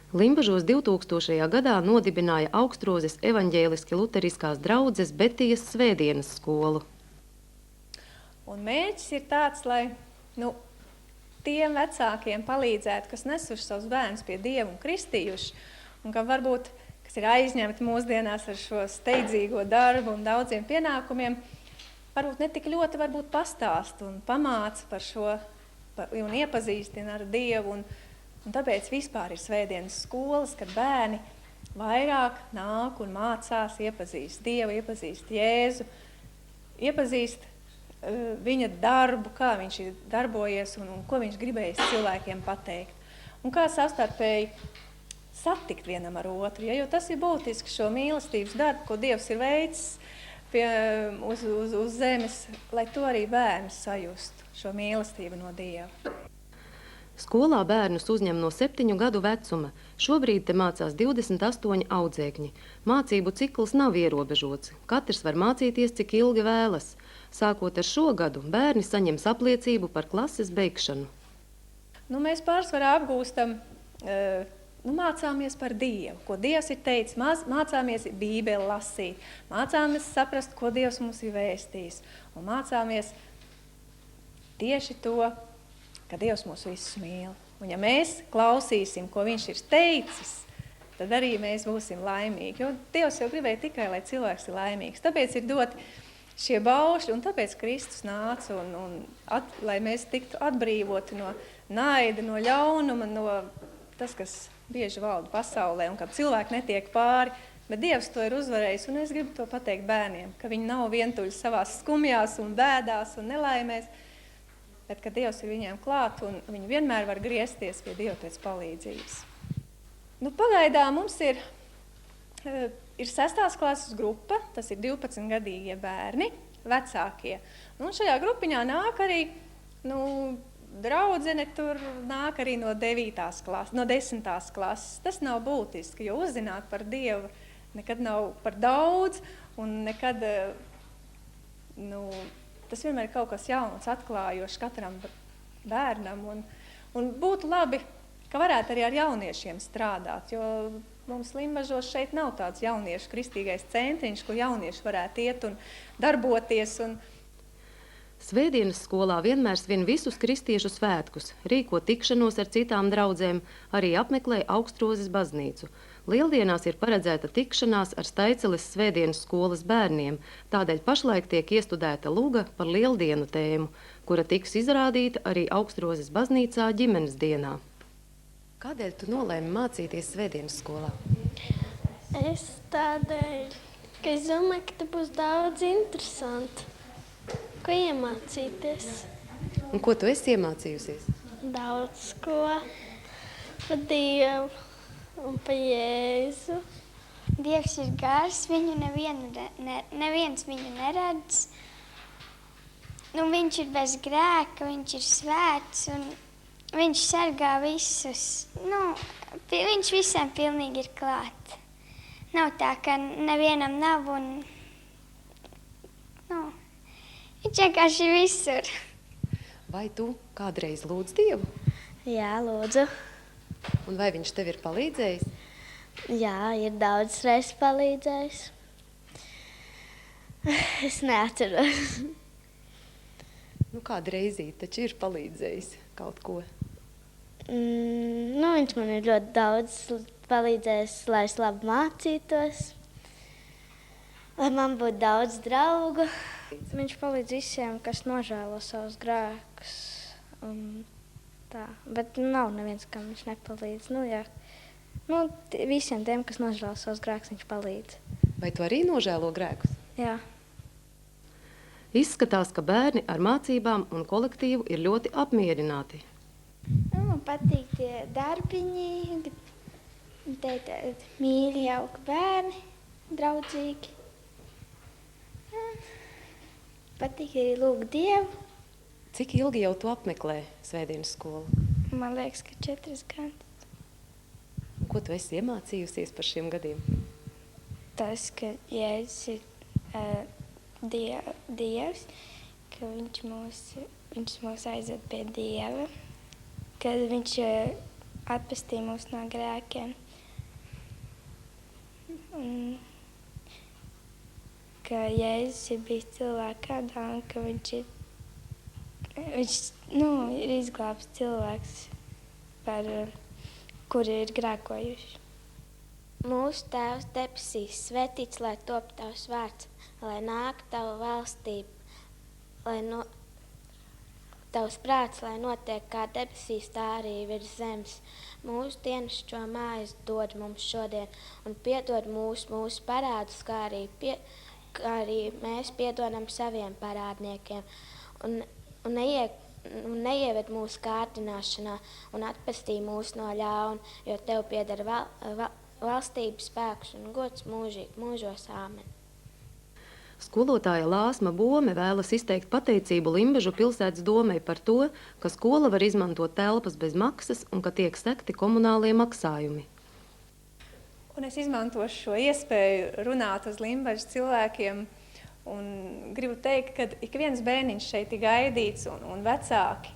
Limbažos 2000. gadā nodibināja Augstrozes evaņģēliski luteriskās draudzes Betijas svētdienas skolu. Un mērķis ir tāds, lai tiem vecākiem palīdzētu, kas nesuši savus bērnus pie Dieva un kristījuši, un ka varbūt, kas ir aizņemti mūsdienās ar šo steidzīgo darbu un daudziem pienākumiem, varbūt ne tik ļoti varbūt pastāst un pamāca par šo un iepazīstina ar Dievu. Un tāpēc vispār ir svētdienas skolas, kad bērni vairāk nāk un mācās, iepazīst Dievu, iepazīst Jēzu, iepazīst viņa darbu, kā viņš ir darbojies un ko viņš gribējis cilvēkiem pateikt. Un kā savstarpēji satikt vienam ar otru, jo tas ir būtiski šo mīlestības darbu, ko Dievs ir veicis uz zemes, lai to arī bērni sajust, šo mīlestību no Dieva. Skolā bērnus uzņem no 7 gadu vecuma. Šobrīd te mācās 28 audzēkņi. Mācību cikls nav ierobežots. Katrs var mācīties, cik ilgi vēlas. Sākot ar šo gadu, bērni saņems apliecību par klases beigšanu. Mēs pārsvarā apgūstam, mācāmies par Dievu, ko Dievs ir teicis, mācāmies Bībeli lasīt, mācāmies saprast, ko Dievs mums ir vēstījis, un mācāmies tieši to, ka Dievs mūs visus mīl. Un ja mēs klausīsim, ko viņš ir teicis, tad arī mēs būsim laimīgi. Jo Dievs jau gribēja tikai, lai cilvēks ir laimīgs. Tāpēc ir doti šie baušļi, un tāpēc Kristus nāca, lai mēs tiktu atbrīvoti no naida, no ļaunuma, no tas, kas bieži valda pasaulē, un ka cilvēki netiek pāri. Bet Dievs to ir uzvarējis, un es gribu to pateikt bērniem, ka viņi nav vientuļi savās skumjās un bēdās un nelaimēs, bet ka Dievs ir viņiem klāt, un viņi vienmēr var griezties pie Dieva pēc palīdzības. Pagaidām mums ir 6. klases grupa, tas ir 12-gadīgie bērni, vecākie. Un šajā grupiņā nāk arī, draudzene tur nāk arī no 9. klases, no 10. klases. Tas nav būtiski, jo uzzināt par Dievu nekad nav par daudz, un nekad, tas vienmēr ir kaut kas jauns, atklājošs katram bērnam. Un būtu labi, ka varētu arī ar jauniešiem strādāt, jo mums Limbažos šeit nav tāds jauniešu kristīgais centriņš, kur jaunieši varētu iet un darboties. Svētdienas skolā vienmēr svin visus kristiešu svētkus, rīko tikšanos ar citām draudzēm, arī apmeklē Augstrozes baznīcu. Lieldienās ir paredzēta tikšanās ar Staiceles svētdienas skolas bērniem, tādēļ pašlaik tiek iestudēta luga par lieldienu tēmu, kura tiks izrādīta arī Augstrozes baznīcā ģimenes dienā. Kādēļ tu nolēmi mācīties svētdienas skolā? Es tādēļ, ka es domāju, ka te būs daudz interesanti, ko iemācīties. Un ko tu esi iemācījusies? Daudz ko par Dievu un par Jēzu. Dievs ir gars, neviens viņu neredz. Viņš ir bez grēka, viņš ir svēts un viņš sargā visus. Viņš visiem pilnīgi ir klāt. Nav tā, ka nevienam nav un viņš vienkārši ir visur. Vai tu kādreiz lūdz Dievu? Jā, lūdzu. Un vai viņš tev ir palīdzējis? Jā, ir daudz reizes palīdzējis. Es neatceros. Kādu reizīti taču ir palīdzējis kaut ko? Viņš man ir ļoti daudz palīdzējis, lai es labi mācītos, lai man būtu daudz draugu. Viņš palīdz visiem, kas nožēlo savus grēkus. Bet nav neviens, kam viņš nepalīdz. Visiem tiem, kas nožēlo savus grēkus, viņš palīdz. Vai tu arī nožēlo grēkus? Jā. Izskatās, ka bērni ar mācībām un kolektīvu ir ļoti apmierināti. Man patīk tie darbiņi, mīļi, jauki bērni, draudzīgi. Patīk arī lūgt Dievu. Cik ilgi jau tu apmeklē svētdienas skolu? Man liekas, ka 4 gadus. Un ko tu esi iemācījusies par šiem gadiem? Tas, ka Jēzus ir Dievs, ka viņš mūs aizved pie Dieva, ka viņš atpestī mūs no grēkiem. Un ka Jēzus ir bijis cilvēka kādā un ka viņš ir izglābs cilvēks, kuri ir grēkojuši. Mūsu Tēvs debesīs, svētīts, lai top tavs vārds, lai nāk tava valstība, lai tavs prāts, lai notiek kā debesīs, tā arī virs zemes. Mūsu dienascho mājas dod mums šodien, un piedod mūsu parādus, kā arī mēs piedodam saviem parādniekiem. Un neieved mūsu kārdināšanā, un atpestī mūs no ļauna, jo tev pieder valstības spēks un gods mūžos. Āmen. Skolotāja Lāsma Bome vēlas izteikt pateicību Limbažu pilsētas domei par to, ka skola var izmantot telpas bez maksas un ka tiek sekti komunālie maksājumi. Un es izmantošu šo iespēju runāt uz Limbažas cilvēkiem un gribu teikt, ka ik viens bērniņš šeit ir gaidīts un vecāki.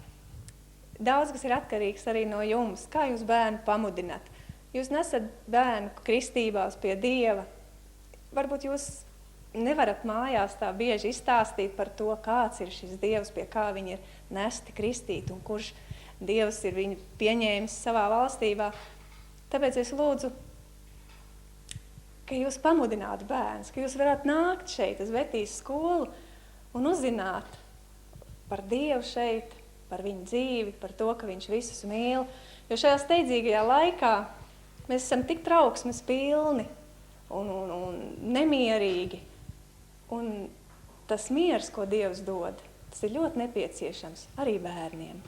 Daudz, kas ir atkarīgs arī no jums. Kā jūs bērnu pamudināt? Jūs nesat bērnu kristībās pie Dieva. Varbūt jūs nevarat mājās tā bieži izstāstīt par to, kāds ir šis Dievs, pie kā viņi ir nesti kristīti un kurš Dievs ir viņu pieņēmis savā valstībā. Tāpēc es lūdzu, ka jūs pamudinātu bērns, ka jūs varat nākt šeit uz Vetīs skolu un uzzināt par Dievu šeit, par viņu dzīvi, par to, ka viņš visus mīl. Jo šajā steidzīgajā laikā mēs esam tik trauksmes pilni un nemierīgi. Un tas miers, ko Dievs dod, tas ir ļoti nepieciešams arī bērniem.